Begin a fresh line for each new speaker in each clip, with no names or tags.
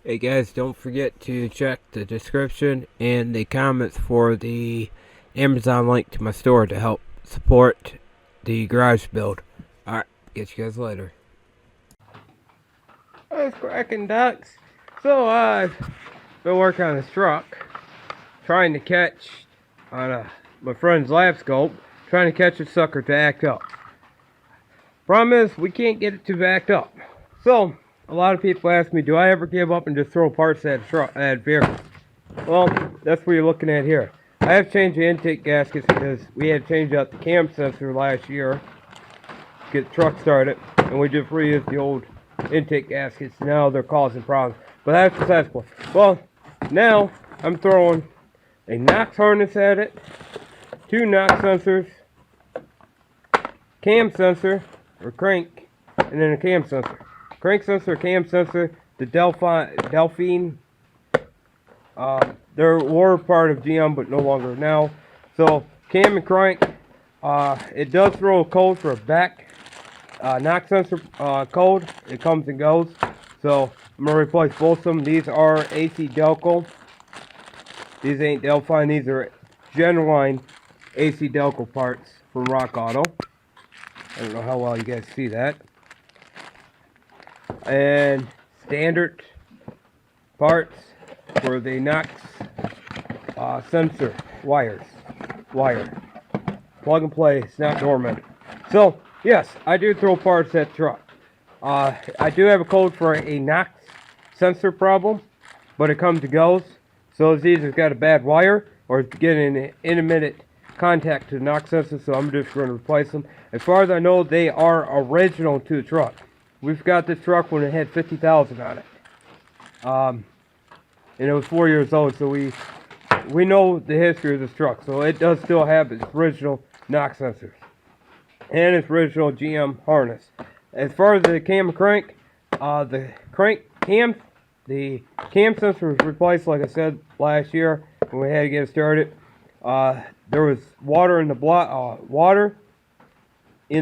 Hey guys, don't forget to check the description and the comments for the Amazon link to my store to help support the garage build. Alright, get you guys later. Hey, it's cracking ducks. So I've been working on this truck, trying to catch on my friend's lab scope, trying to catch a sucker to act up. Problem is, we can't get it to act up. So a lot of people ask me, do I ever give up and just throw parts at vehicles? Well, that's what you're looking at here. I have changed the intake gaskets because we had changed out the cam sensor last year to get the truck started, and we just reused the old intake gaskets. Now they're causing problems, but that's successful. Well, now I'm throwing a Knox harness at it, 2 Knox sensors, cam sensor or crank, and then a cam sensor. Crank sensor, cam sensor, the Delphine. They were part of GM, but no longer now. So cam and crank. It does throw a code for a back knock sensor code. It comes and goes. So I'm gonna replace both of them. These are AC Delco. These ain't Delphine. These are genuine AC Delco parts from Rock Auto. I don't know how well you guys see that. And standard parts for the Knox sensor wire. Plug and play, it's not dormant. So yes, I do throw parts at the truck. I do have a code for a Knox sensor problem, but it comes and goes. So it's either got a bad wire or it's getting an intermittent contact to the Knox sensor, so I'm just going to replace them. As far as I know, they are original to the truck. We've got this truck when it had 50,000 on it. And it was 4 years old, so we know the history of this truck. So it does still have its original Knox sensors and its original GM harness. As far as the cam and crank, the cam sensor was replaced, like I said, last year when we had to get it started. There was water in the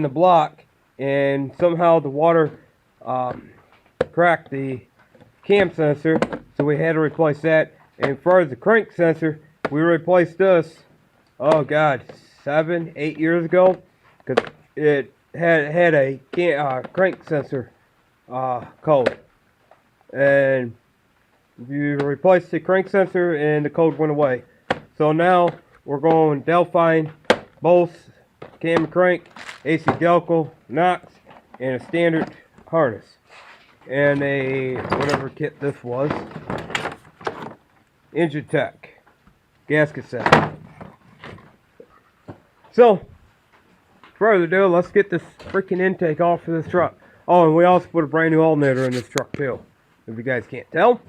block, and somehow the water cracked the cam sensor, so we had to replace that. And as far as the crank sensor, we replaced this, oh god, 7-8 years ago, because it had a crank sensor code, and you replaced the crank sensor and the code went away. So now we're going Delphine, both cam and crank, AC Delco, Knox, and a standard harness, and a whatever kit this was, Engine Tech gasket set. So further ado, let's get this freaking intake off of this truck. Oh, and we also put a brand new alternator in this truck too, if you guys can't tell.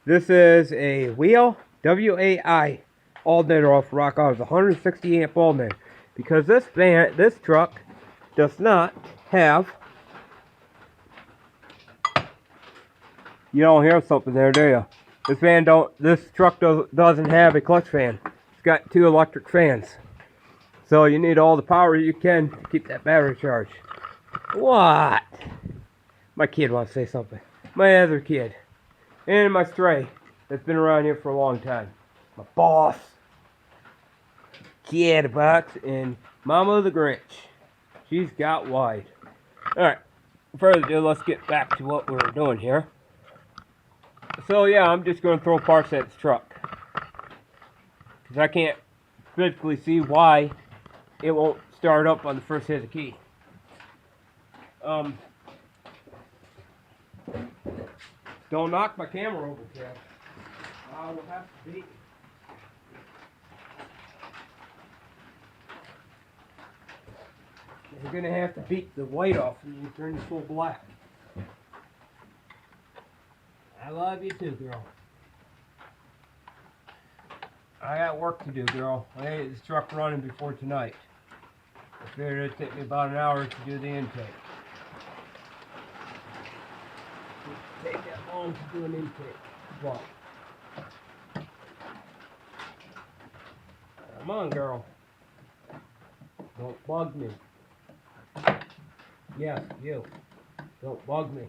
This is a wheel WAI alternator off Rock Auto. It's a 160 amp alternator, because this truck does not have, you don't hear something there, do you? This truck doesn't have a clutch fan. It's got 2 electric fans. So you need all the power you can to keep that battery charged. What? My kid wants to say something. My other kid. And my stray that's been around here for a long time. My boss. Kid box and Mama the Grinch. She's got wide. Alright. Further ado, let's get back to what we're doing here. So yeah, I'm just going to throw parts at this truck, because I can't physically see why it won't start up on the first hit of the key. Don't knock my camera over, Kev. I will have to beat it. You're going to have to beat the white off and you turn this full black. I love you too, girl. I got work to do, girl. I need this truck running before tonight. I figured it'd take me about an hour to do the intake. Take that long to do an intake. What? Come on, girl. Don't bug me. Yes, you. Don't bug me.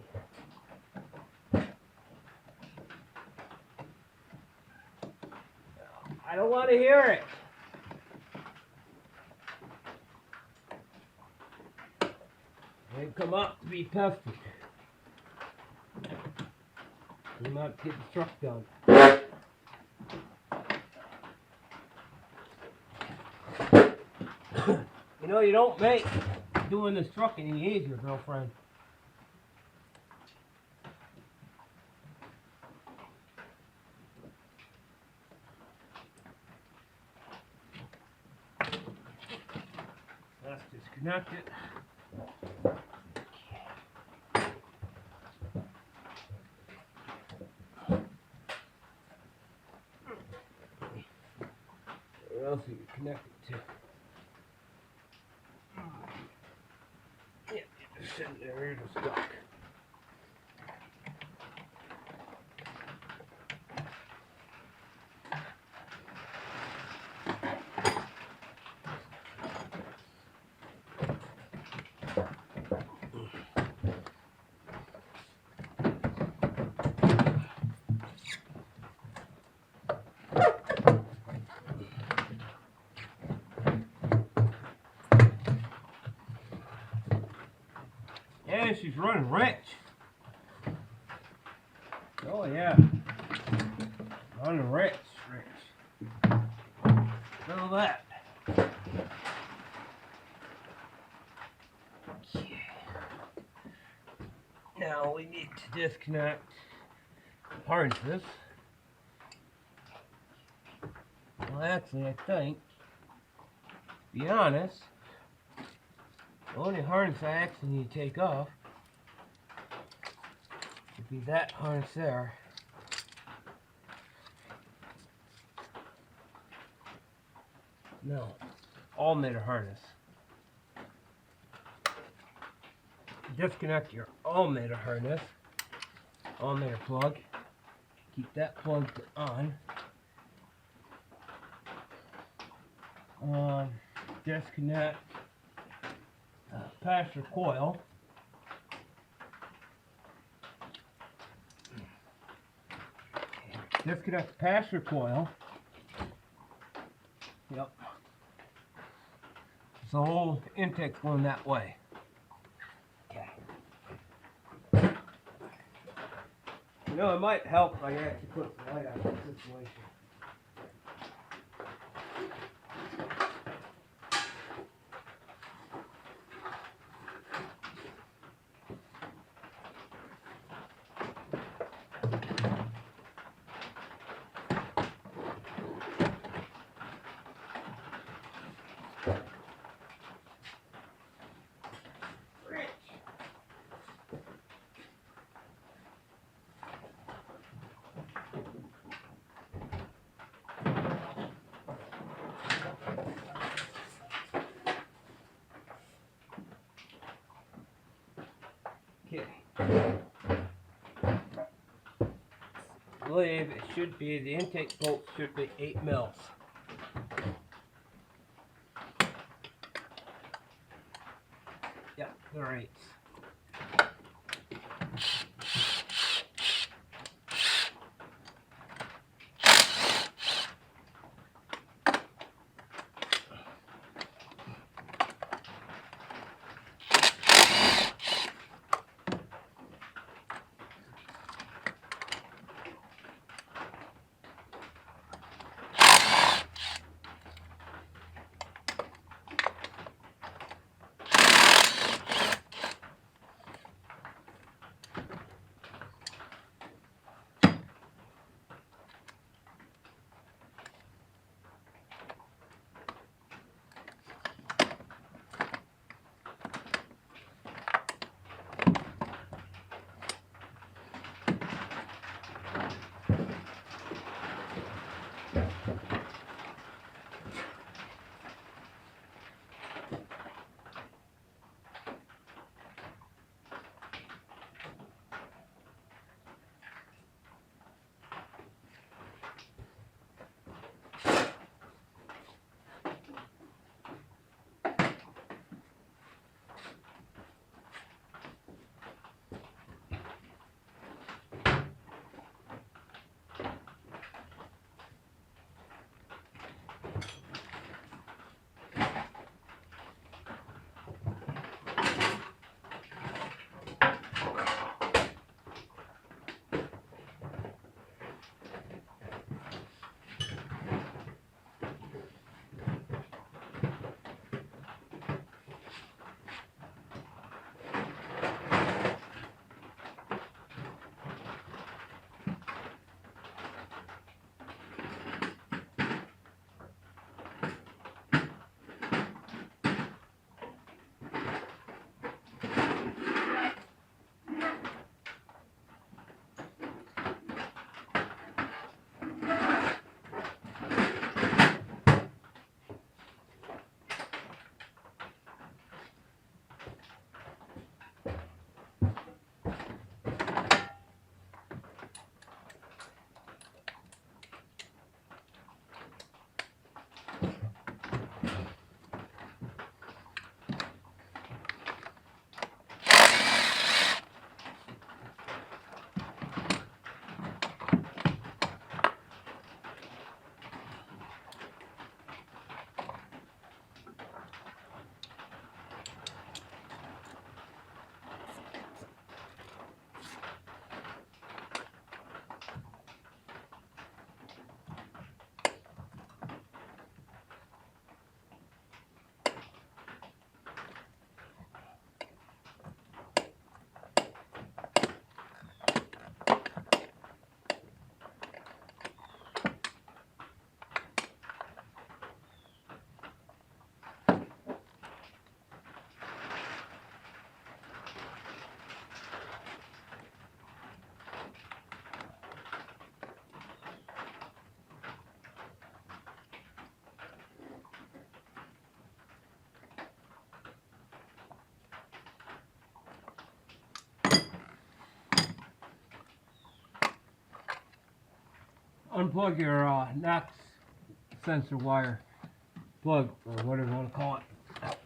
I don't want to hear it. They come up to be pestered. Come up to get the truck done. You know, you don't make doing this truck any easier, girlfriend. Let's disconnect it. What else are you connected to? Yeah, it's sitting there, it's stuck. Yeah, she's running rich. Oh yeah, running rich. Look at that. Okay. Now we need to disconnect harnesses. Well, actually, I think, to be honest, the only harness I actually need to take off would be that harness there. No, alternator harness. Disconnect your alternator harness, alternator plug. Keep that plugged on. Disconnect passenger coil. Disconnect the passenger coil. Yep. So the whole intake's going that way. Okay. You know, it might help if I actually put the light on this situation. Okay. I believe it should be, the intake bolt should be 8 mils. Yeah, they're 8s. unplug your NOx sensor wire plug, or whatever you want to call it. Ouch.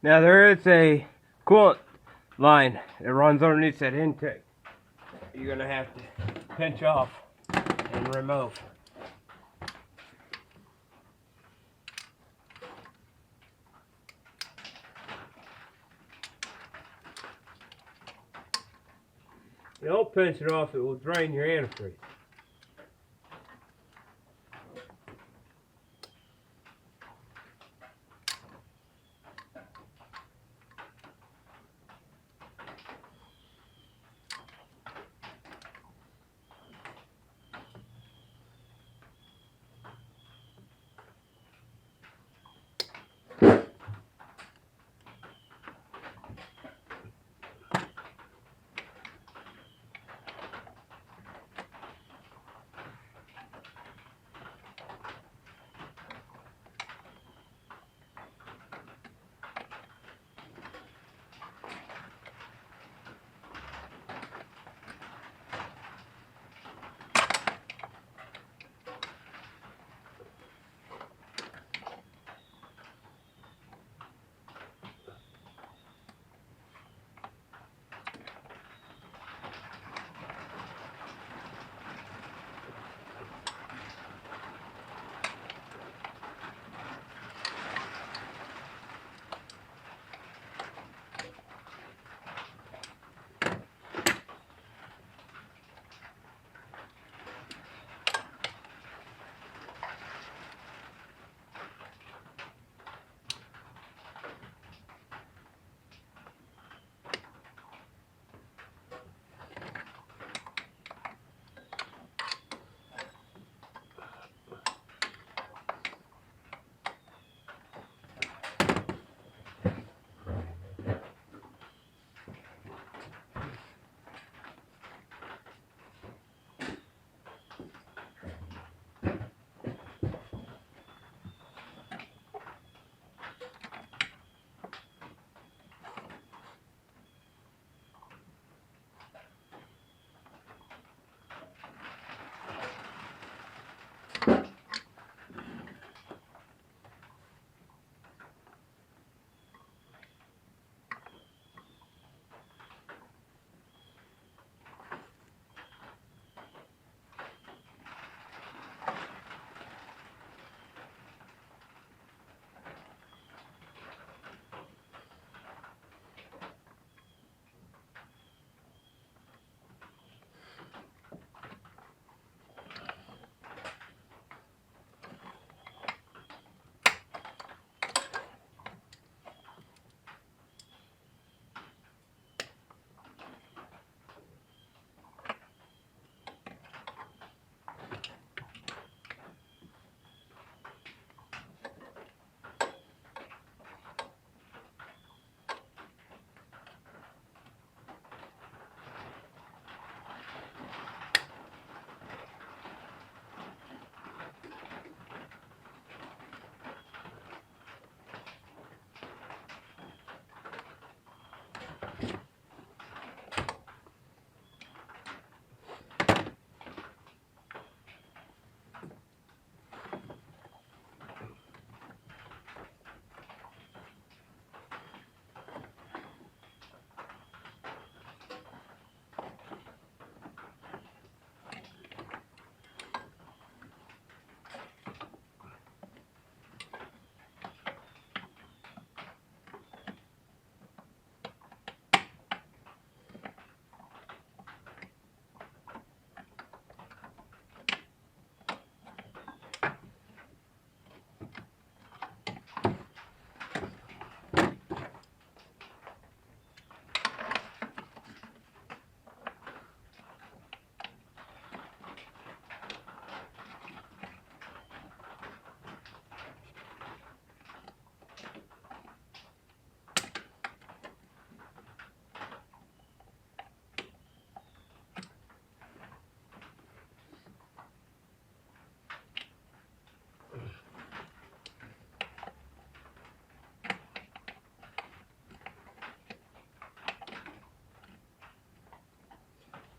Now there is a coolant line that runs underneath that intake. You're gonna have to pinch off and remove. You don't pinch it off, it will drain your antifreeze.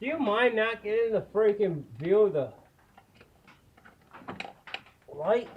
Do you mind not getting the freaking view of the light?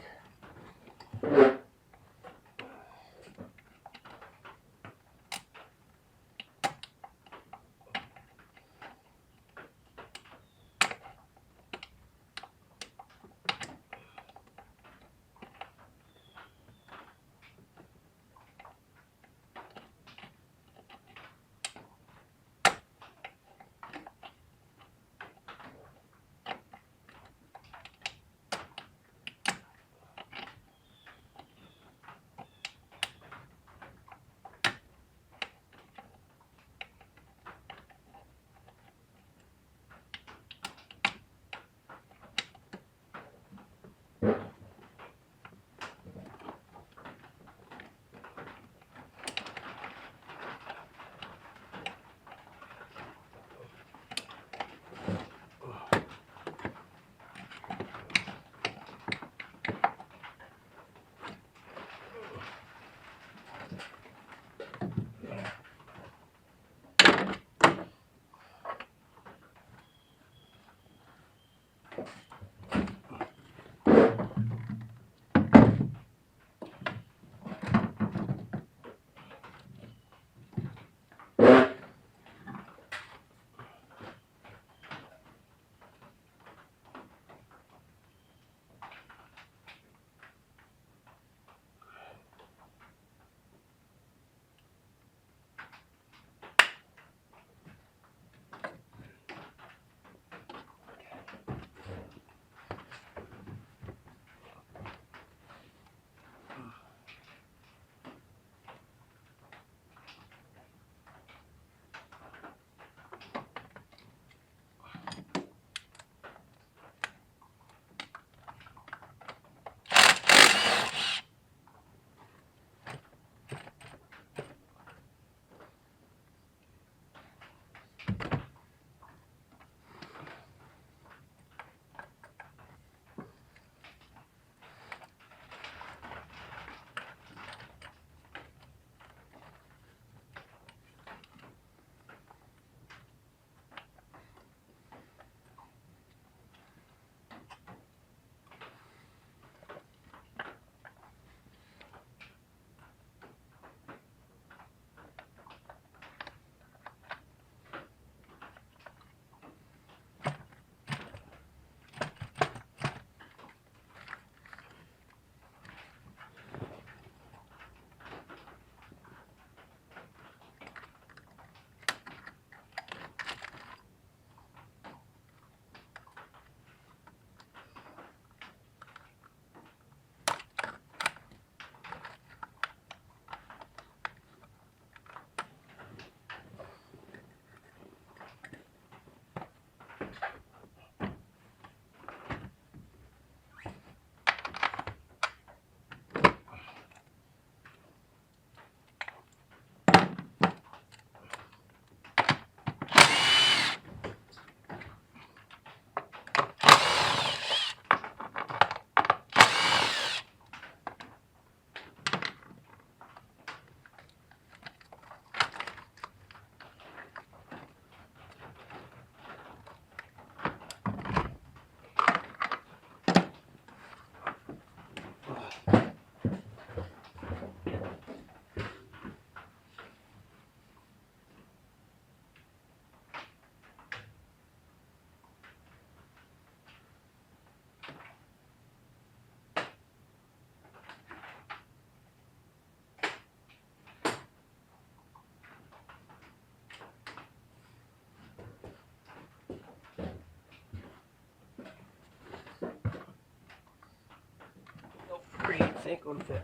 What do you think will fit?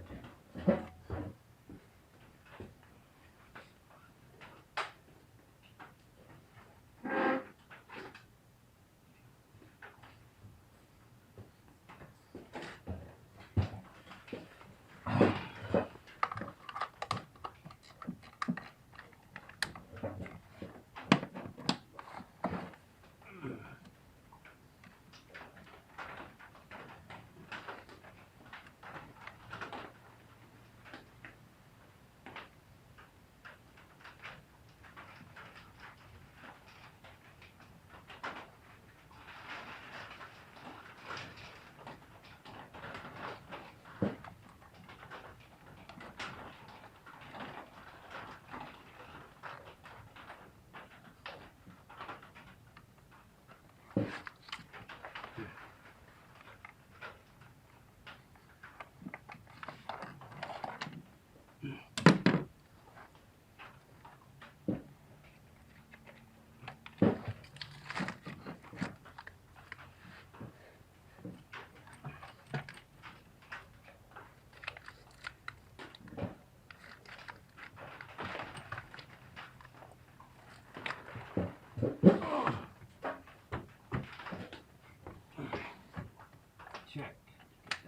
check.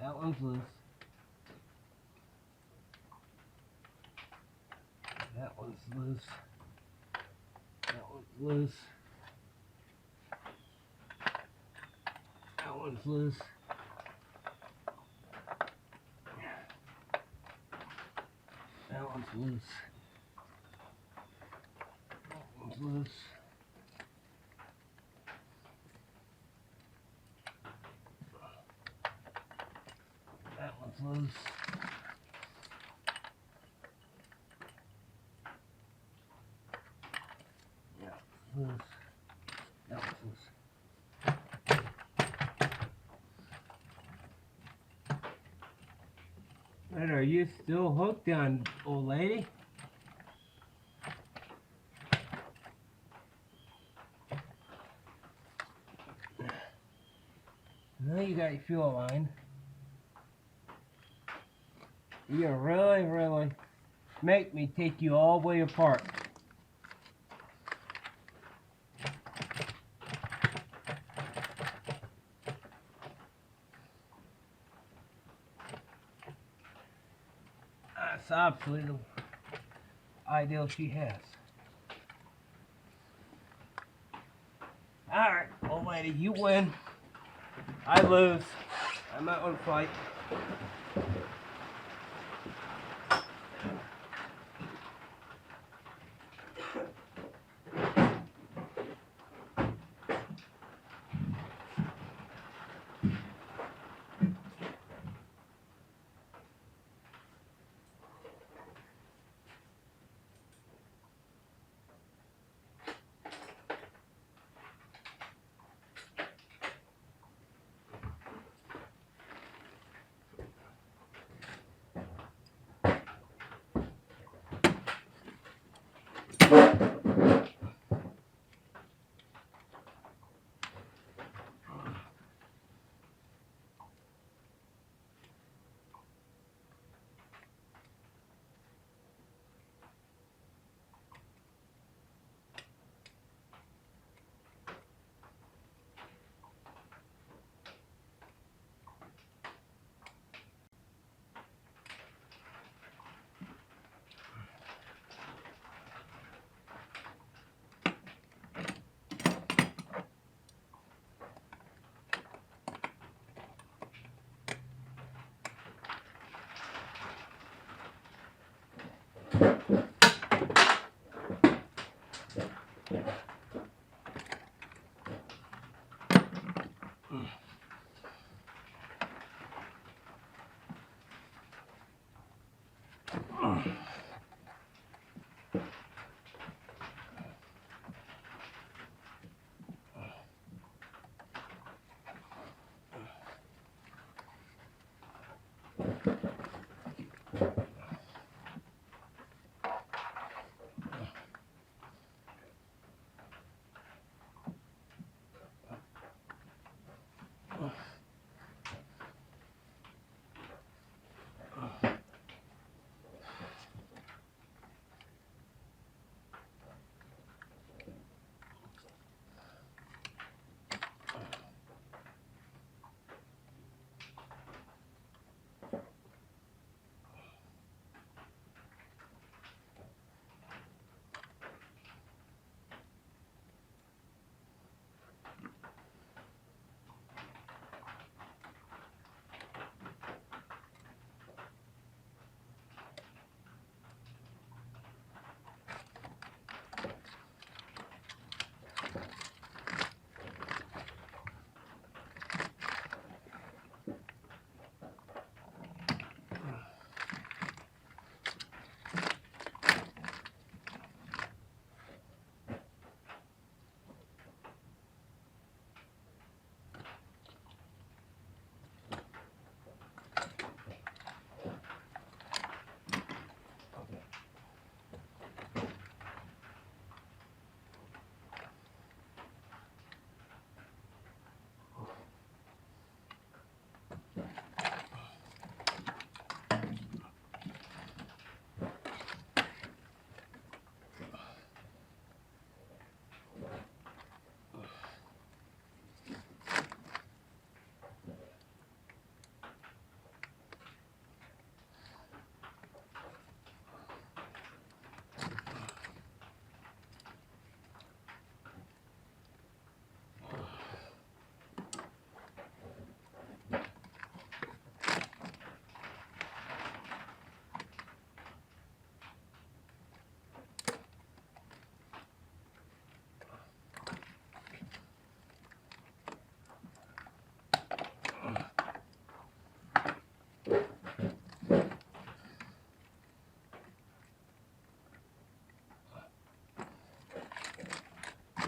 That one's loose. That one's loose. That one's loose. That one's loose. That one's loose. That one's loose. That one's loose. Yeah, loose. That one's loose. But are you still hooked on, old lady? Now you got your fuel line. You're gonna really make me take you all the way apart. That's absolutely the ideal she has. Alright, old lady, you win. I lose. I'm not gonna fight.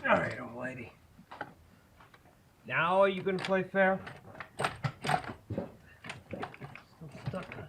Alright, old lady. Now are you gonna play fair? Still stuck on it.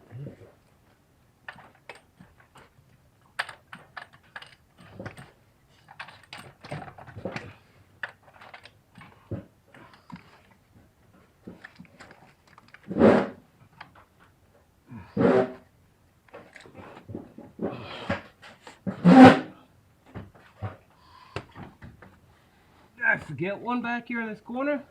Did I forget one back here in this corner?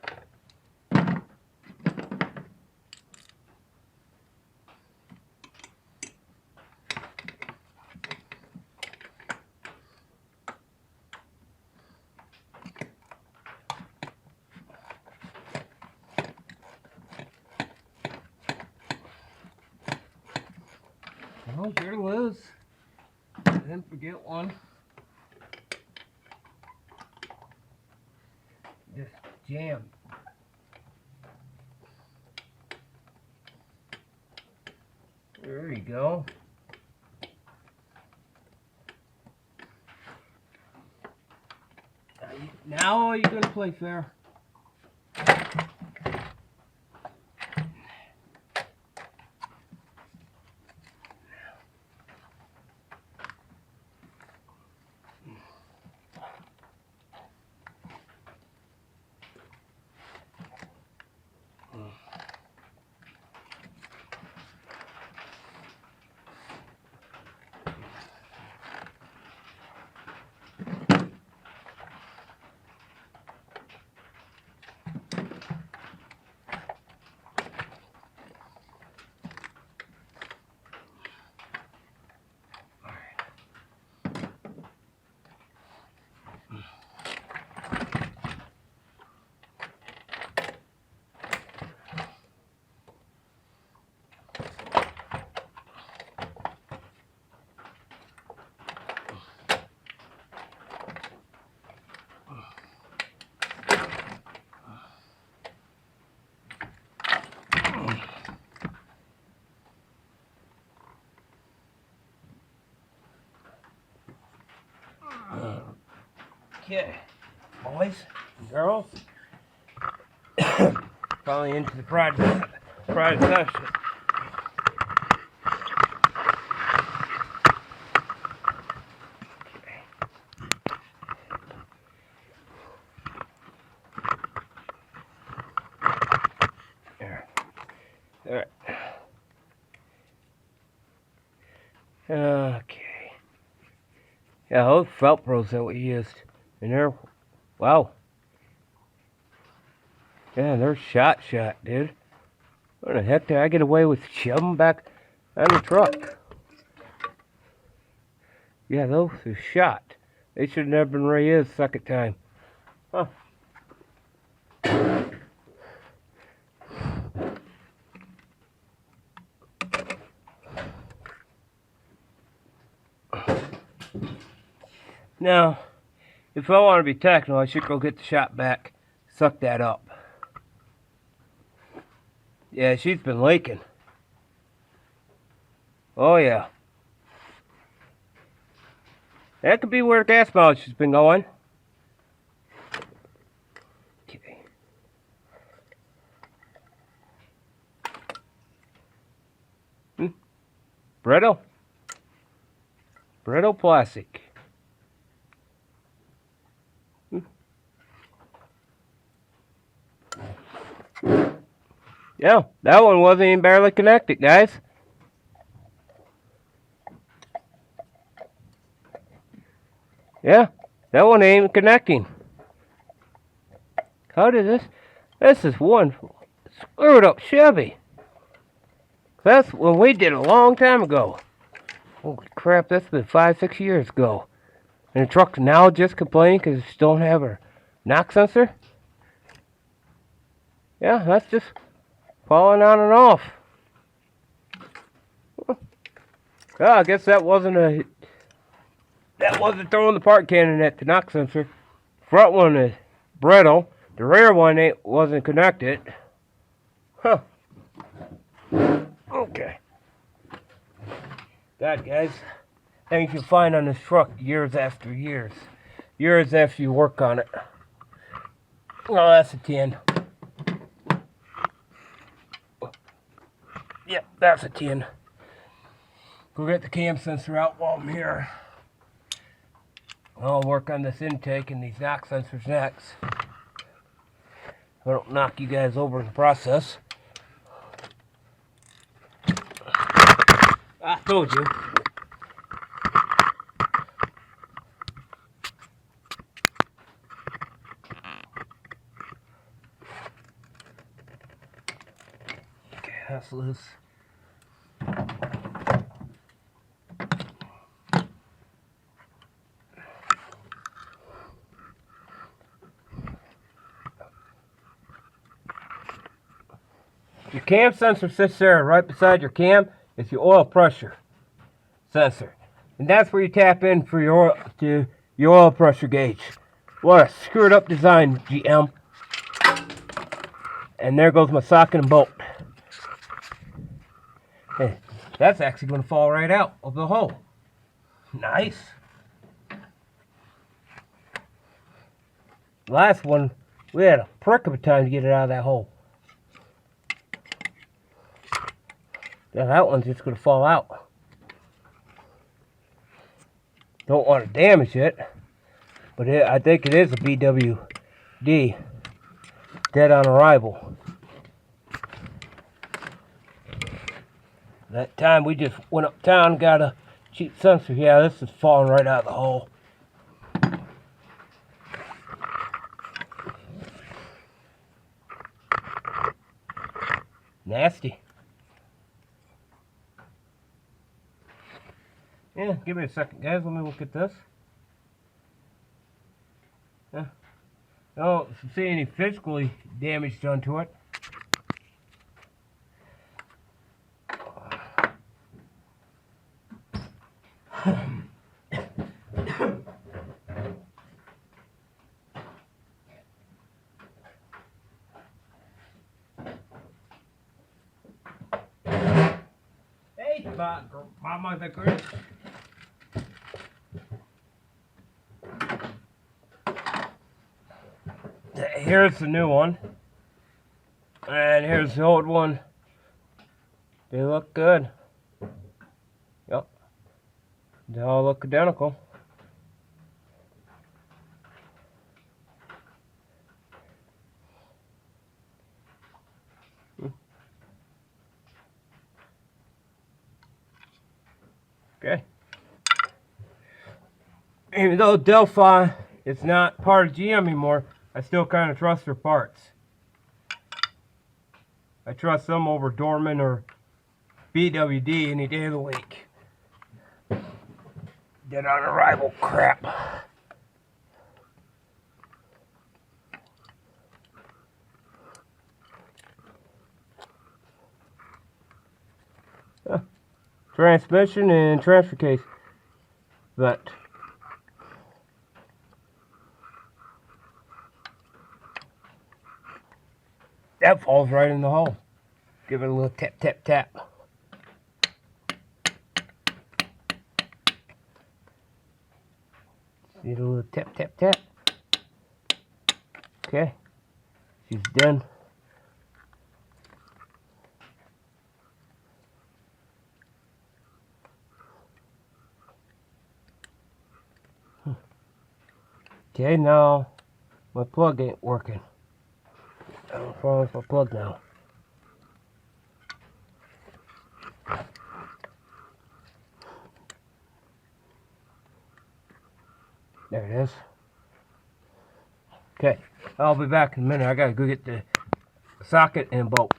Oh, here it was. Didn't forget one. Just jammed. There you go. Now are you gonna play fair? Okay, boys and girls, probably into the private session. There. All right. Okay. Yeah, those felt pros that we used. And they're, wow. Yeah, they're shot, dude. What the heck did I get away with shoving them back on the truck? Yeah, those are shot. They should have never been reused second time. Huh. Now, if I want to be technical, I should go get the shot back, suck that up. Yeah, she's been leaking. Oh yeah. That could be where the gas mileage has been going. Okay. Brittle plastic. Yeah, that one wasn't even barely connected, guys. Yeah, that one ain't even connecting. How did this? This is one screwed up Chevy. That's when we did a long time ago. Holy crap, that's been 5-6 years ago. And the truck's now just complaining because it still don't have her knock sensor. Yeah, that's just falling on and off. Well, I guess that wasn't throwing the part cannon at the knock sensor. Front one is brittle. The rear one wasn't connected. Huh. Okay. God, guys, things you find on this truck years after years. yours after you work on it. Oh, that's a 10. Yep, that's a 10. Go get the cam sensor out while I'm here. I'll work on this intake and these knock sensors next. I don't knock you guys over in the process. I told you. Okay, that's loose. Your cam sensor sits there right beside your cam. It's your oil pressure sensor. And that's where you tap in for your oil pressure gauge. What a screwed up design, GM. And there goes my socket and bolt. Hey, that's actually going to fall right out of the hole. Nice. Last one, we had a prick of a time to get it out of that hole. Now that one's just going to fall out. Don't want to damage it, but I think it is a BWD, dead on arrival. That time we just went uptown, got a cheap sensor. Yeah, this is falling right out of the hole. Nasty. Yeah, give me a second, guys. Let me look at this. Yeah. I don't see any physically damage done to it. Hey, Mama, the girl. Here's the new one, and here's the old one. They look good. Yep, they all look identical. Okay. Even though Delphi is not part of GM anymore, I still kind of trust their parts. I trust them over Dorman or BWD any day of the week. Dead on arrival crap. Transmission and transfer case vent. That falls right in the hole. Give it a little tap, tap, tap. See a little tap, tap, tap. Okay, she's done. Okay, now my plug ain't working. I don't know what's wrong with my plug now. There it is. Okay, I'll be back in a minute. I gotta go get the socket and bolt.